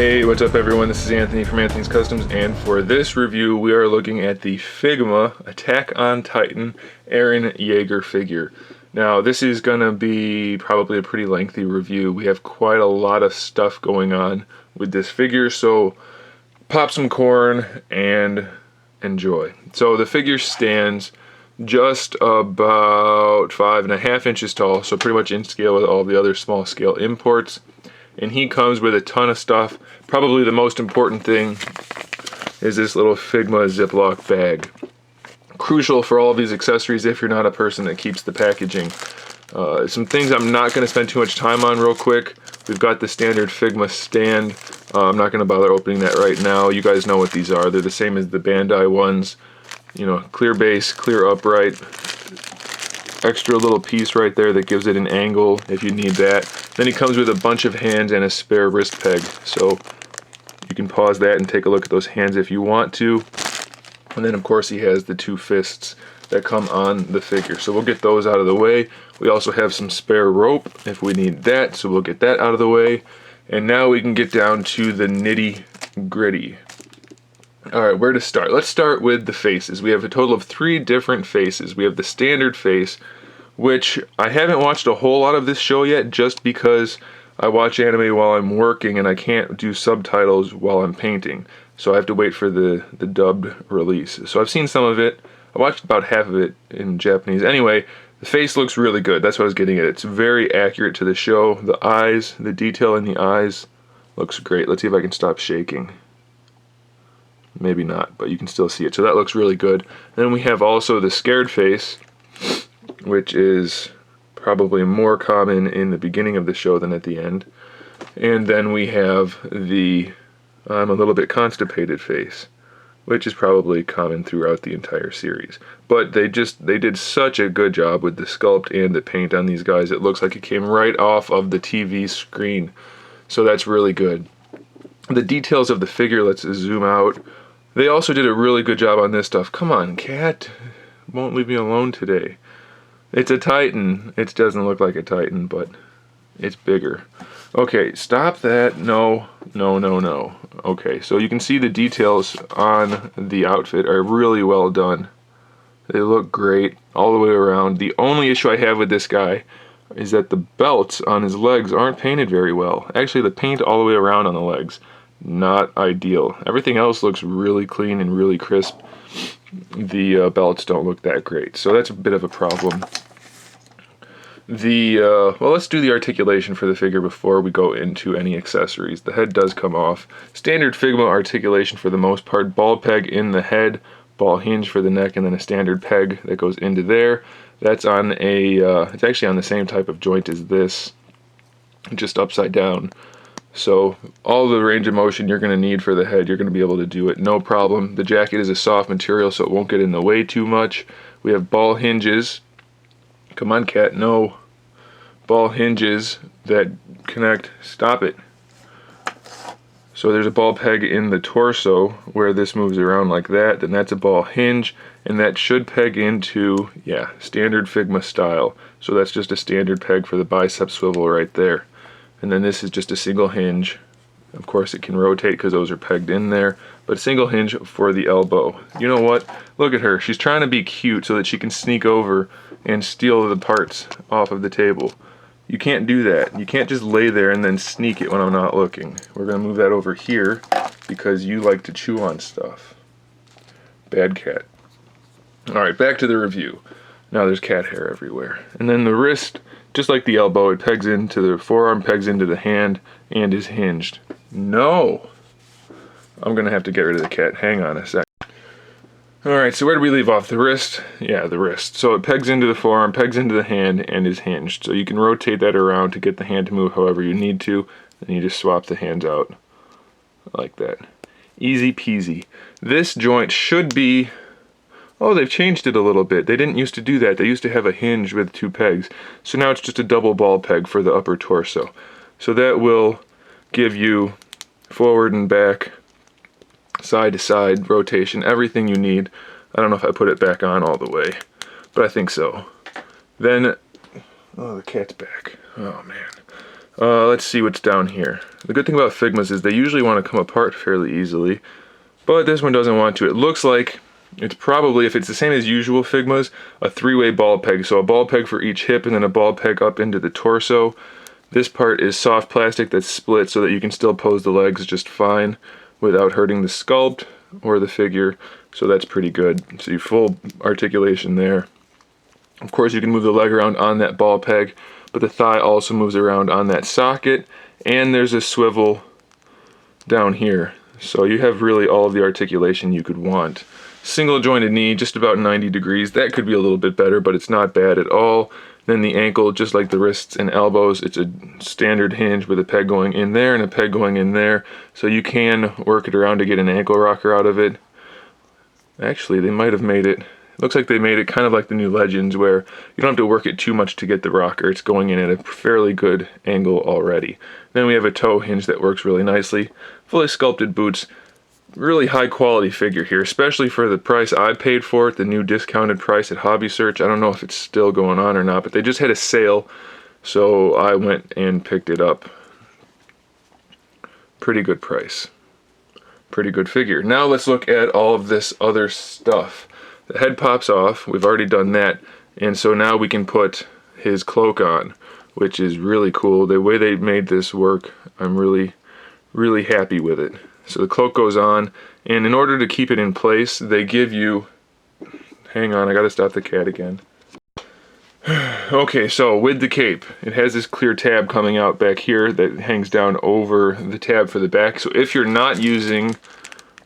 Hey, what's up everyone? This is Anthony from Anthony's Customs, and for this review we are looking at the Figma Attack on Titan EREN YEAGER figure. Now this is going to be probably a pretty lengthy review. We have quite a lot of stuff going on with this figure, so pop some corn and enjoy. So the figure stands just about 5.5 inches tall, so pretty much in scale with all the other small scale imports. And he comes with a ton of stuff. Probably the most important thing is this little Figma Ziploc bag. Crucial for all of these accessories if you're not a person that keeps the packaging. Some things I'm not going to spend too much time on real quick. We've got the standard Figma Stand. I'm not going to bother opening that right now. You guys know what these are. They're the same as the Bandai ones. You know, clear base, clear upright. Extra little piece right there that gives it an angle if you need that. Then he comes with a bunch of hands and a spare wrist peg, so you can pause that and take a look at those hands if you want to. And then of course he has the two fists that come on the figure, so we'll get those out of the way. We also have some spare rope if we need that, so we'll get that out of the way. And now we can get down to the nitty gritty. Alright, where to start? Let's start with the faces. We have a total of 3 different faces. We have the standard face, which I haven't watched a whole lot of this show yet just because I watch anime while I'm working and I can't do subtitles while I'm painting. So I have to wait for the dubbed release. So I've seen some of it. I watched about half of it in Japanese. Anyway, the face looks really good. That's what I was getting at. It's very accurate to the show. The eyes, the detail in the eyes looks great. Let's see if I can stop shaking. Maybe not, but you can still see it. So that looks really good. Then we have also the scared face, which is probably more common in the beginning of the show than at the end. And then we have the I'm a little bit constipated face, which is probably common throughout the entire series. But they did such a good job with the sculpt and the paint on these guys. It looks like it came right off of the TV screen. So that's really good. The details of the figure, let's zoom out. They also did a really good job on this stuff. Come on, cat. Won't leave me alone today. It's a Titan. It doesn't look like a Titan, but it's bigger. Okay, stop that. No, no, no, no. Okay, so you can see the details on the outfit are really well done. They look great all the way around. The only issue I have with this guy is that the belts on his legs aren't painted very well. Actually, the paint all the way around on the legs, not ideal. Everything else looks really clean and really crisp. The belts don't look that great, so that's a bit of a problem. Well, let's do the articulation for the figure before we go into any accessories. The head does come off. Standard Figma articulation for the most part. Ball peg in the head, ball hinge for the neck, and then a standard peg that goes into there. That's on a, it's actually on the same type of joint as this, just upside down. So all the range of motion you're going to need for the head, you're going to be able to do it, no problem. The jacket is a soft material, so it won't get in the way too much. We have ball hinges. Come on, cat, no. Ball hinges that connect. Stop it. So there's a ball peg in the torso where this moves around like that. Then that's a ball hinge, and that should peg into, yeah, standard Figma style. So that's just a standard peg for the bicep swivel right there. And then this is just a single hinge. Of course it can rotate because those are pegged in there, but a single hinge for the elbow. You know what? Look at her. She's trying to be cute so that she can sneak over and steal the parts off of the table. You can't do that. You can't just lay there and then sneak it when I'm not looking. We're going to move that over here because you like to chew on stuff. Bad cat. Alright, back to the review. Now there's cat hair everywhere. And then the wrist, just like the elbow, it pegs into the forearm, pegs into the hand, and is hinged. No! I'm going to have to get rid of the cat. Hang on a sec. Alright, so where do we leave off? The wrist? Yeah, the wrist. So it pegs into the forearm, pegs into the hand, and is hinged. So you can rotate that around to get the hand to move however you need to, and you just swap the hands out like that. Easy peasy. This joint should be... Oh, they've changed it a little bit. They didn't used to do that. They used to have a hinge with 2 pegs. So now it's just a double ball peg for the upper torso. So that will give you forward and back, side to side rotation, everything you need. I don't know if I put it back on all the way, but I think so. Then, oh, the cat's back. Oh man. Let's see what's down here. The good thing about Figmas is they usually want to come apart fairly easily, but this one doesn't want to. It looks like it's probably, if it's the same as usual Figmas, a 3-way ball peg. So a ball peg for each hip and then a ball peg up into the torso. This part is soft plastic that's split so that you can still pose the legs just fine without hurting the sculpt or the figure. So that's pretty good. So you full articulation there. Of course you can move the leg around on that ball peg, but the thigh also moves around on that socket, and there's a swivel down here. So you have really all of the articulation you could want. Single jointed knee, just about 90 degrees. That could be a little bit better, but it's not bad at all. Then the ankle, just like the wrists and elbows, it's a standard hinge with a peg going in there and a peg going in there. So you can work it around to get an ankle rocker out of it. Actually, they might have made it, looks like they made it kind of like the new Legends, where you don't have to work it too much to get the rocker. It's going in at a fairly good angle already. Then we have a toe hinge that works really nicely. Fully sculpted boots. Really high quality figure here, especially for the price I paid for it, the new discounted price at Hobby Search. I don't know if it's still going on or not, but they just had a sale, so I went and picked it up. Pretty good price. Pretty good figure. Now let's look at all of this other stuff. The head pops off, we've already done that, and so now we can put his cloak on, which is really cool. The way they made this work, I'm really happy with it. So the cloak goes on, and in order to keep it in place, they give you, hang on, I gotta stop the cat again. Okay, so with the cape, it has this clear tab coming out back here that hangs down over the tab for the back. So if you're not using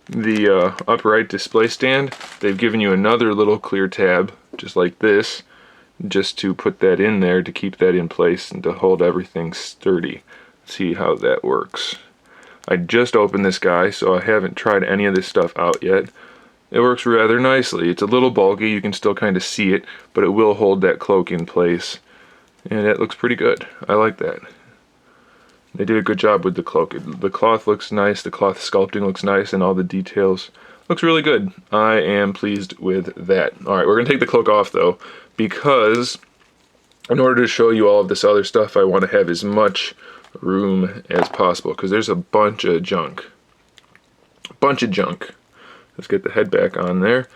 the upright display stand, they've given you another little clear tab, just like this, just to put that in there to keep that in place and to hold everything sturdy. Let's see how that works. I just opened this guy, so I haven't tried any of this stuff out yet. It works rather nicely. It's a little bulky, you can still kind of see it, but it will hold that cloak in place. And it looks pretty good. I like that. They did a good job with the cloak. The cloth looks nice, the cloth sculpting looks nice, and all the details looks really good. I am pleased with that. Alright, we're going to take the cloak off though, because in order to show you all of this other stuff, I want to have as much room as possible, because there's a bunch of junk. Let's get the head back on there.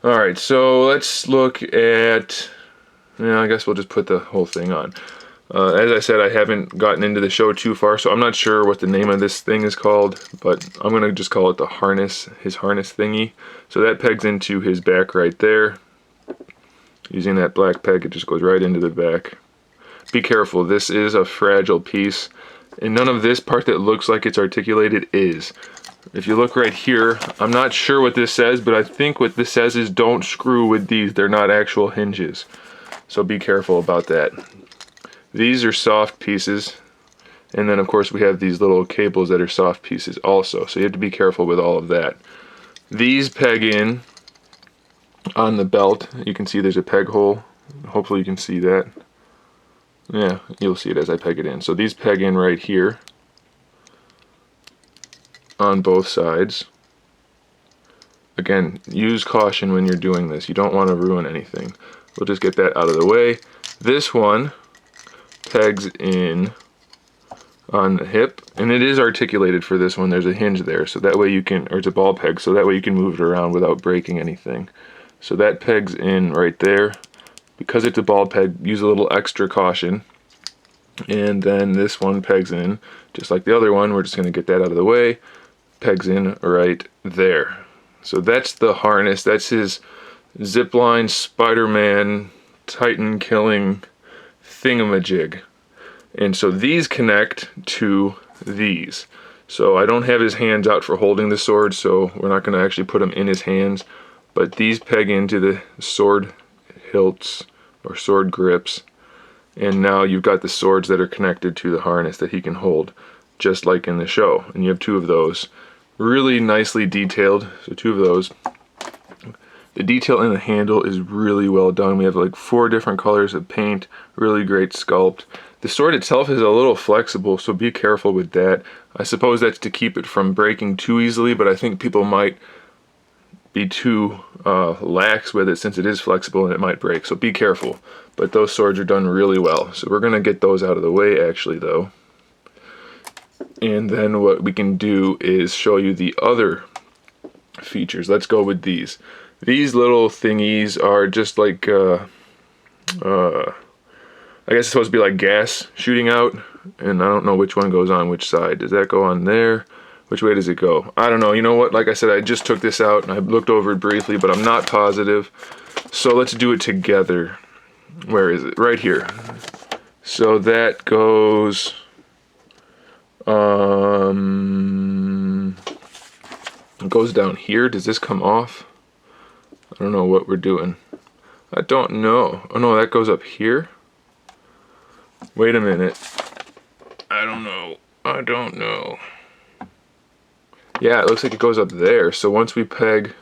Alright, so let's look at, I guess we'll just put the whole thing on. As I said, I haven't gotten into the show too far, so I'm not sure what the name of this thing is called, but I'm going to just call it the harness, his harness thingy. So that pegs into his back right there. Using that black peg, it just goes right into the back. Be careful, this is a fragile piece, and none of this part that looks like it's articulated is. If you look right here, I'm not sure what this says, but I think what this says is don't screw with these. They're not actual hinges, so be careful about that. These are soft pieces, and then of course we have these little cables that are soft pieces also, so you have to be careful with all of that. These peg in on the belt. You can see there's a peg hole. Hopefully you can see that. Yeah, you'll see it as I peg it in. So these peg in right here on both sides. Again, use caution when you're doing this. You don't want to ruin anything. We'll just get that out of the way. This one pegs in on the hip, and it is articulated for this one. There's a hinge there, so that way you can, or it's a ball peg, so that way you can move it around without breaking anything. So that pegs in right there. Because it's a ball peg, use a little extra caution. And then this one pegs in, just like the other one. We're just going to get that out of the way. Pegs in right there. So that's the harness. That's his zipline Spider-Man Titan killing thingamajig. And so these connect to these. So I don't have his hands out for holding the sword, so we're not going to actually put them in his hands. But these peg into the sword hilts or sword grips, and now you've got the swords that are connected to the harness that he can hold, just like in the show. And you have two of those, really nicely detailed. So two of those. The detail in the handle is really well done. We have like 4 different colors of paint, really great sculpt. The sword itself is a little flexible, so be careful with that. I suppose that's to keep it from breaking too easily, but I think people might be too lax with it since it is flexible and it might break, so be careful. But those swords are done really well, so we're going to get those out of the way actually though. And then what we can do is show you the other features. Let's go with these. These little thingies are just like, I guess it's supposed to be like gas shooting out, and I don't know which one goes on which side. Does that go on there? Which way does it go? I don't know. You know what? Like I said, I just took this out and I looked over it briefly, but I'm not positive. So let's do it together. Where is it? Right here. So that goes, it goes down here. Does this come off? I don't know what we're doing. I don't know. Oh no, that goes up here. Wait a minute. I don't know. I don't know. Yeah, it looks like it goes up there. So once we peg,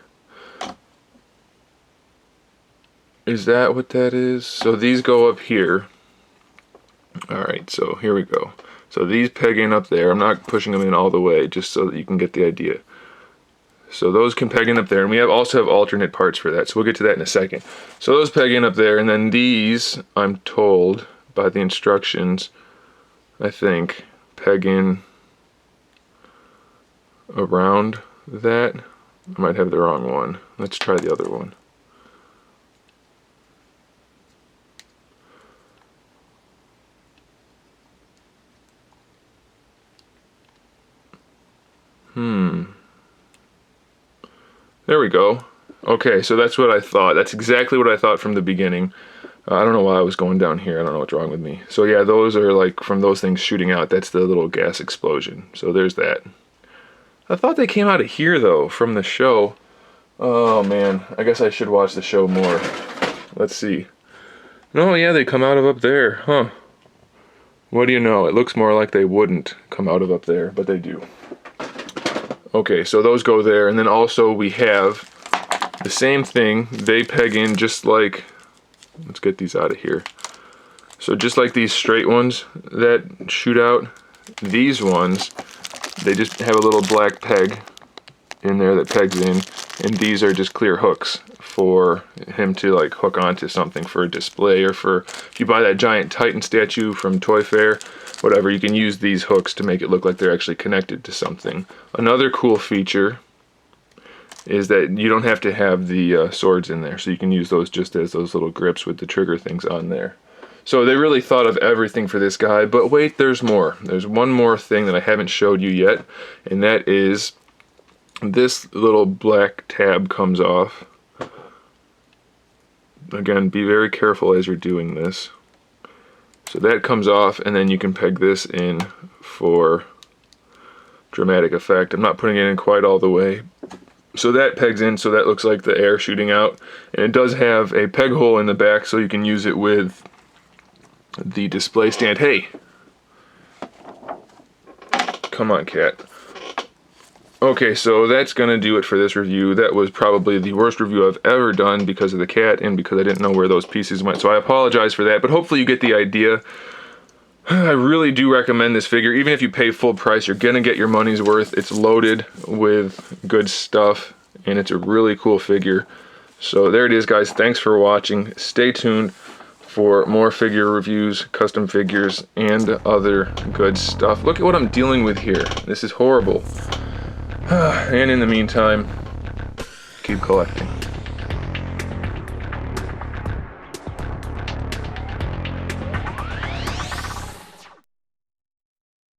is that what that is? So these go up here. Alright, so here we go. So these peg in up there. I'm not pushing them in all the way, just so that you can get the idea. So those can peg in up there, and we also have alternate parts for that, so we'll get to that in a second. So those peg in up there, and then these, I'm told by the instructions, I think, peg in around that. I might have the wrong one. Let's try the other one. There we go. Okay, so that's what I thought. That's exactly what I thought from the beginning. I don't know why I was going down here. I don't know what's wrong with me. So yeah, those are like from those things shooting out. That's the little gas explosion. So there's that. I thought they came out of here though, from the show. Oh man, I guess I should watch the show more. Let's see. No, yeah, they come out of up there, huh? What do you know? It looks more like they wouldn't come out of up there, but they do. Okay, so those go there, and then also we have the same thing. They peg in just like, let's get these out of here. So just like these straight ones that shoot out, these ones, they just have a little black peg in there that pegs in, and these are just clear hooks for him to like hook onto something for a display, or for, if you buy that giant Titan statue from Toy Fair, whatever, you can use these hooks to make it look like they're actually connected to something. Another cool feature is that you don't have to have the swords in there, so you can use those just as those little grips with the trigger things on there. So they really thought of everything for this guy, but wait, there's more. There's one more thing that I haven't showed you yet, and that is this little black tab comes off. Again, be very careful as you're doing this. So that comes off, and then you can peg this in for dramatic effect. I'm not putting it in quite all the way. So that pegs in, so that looks like the air shooting out. And it does have a peg hole in the back, so you can use it with the display stand. Hey! Come on, cat. Okay, so that's gonna do it for this review. That was probably the worst review I've ever done because of the cat and because I didn't know where those pieces went. So I apologize for that, but hopefully you get the idea. I really do recommend this figure. Even if you pay full price, you're gonna get your money's worth. It's loaded with good stuff, and it's a really cool figure. So there it is, guys. Thanks for watching. Stay tuned for more figure reviews, custom figures, and other good stuff. Look at what I'm dealing with here. This is horrible. And in the meantime, keep collecting.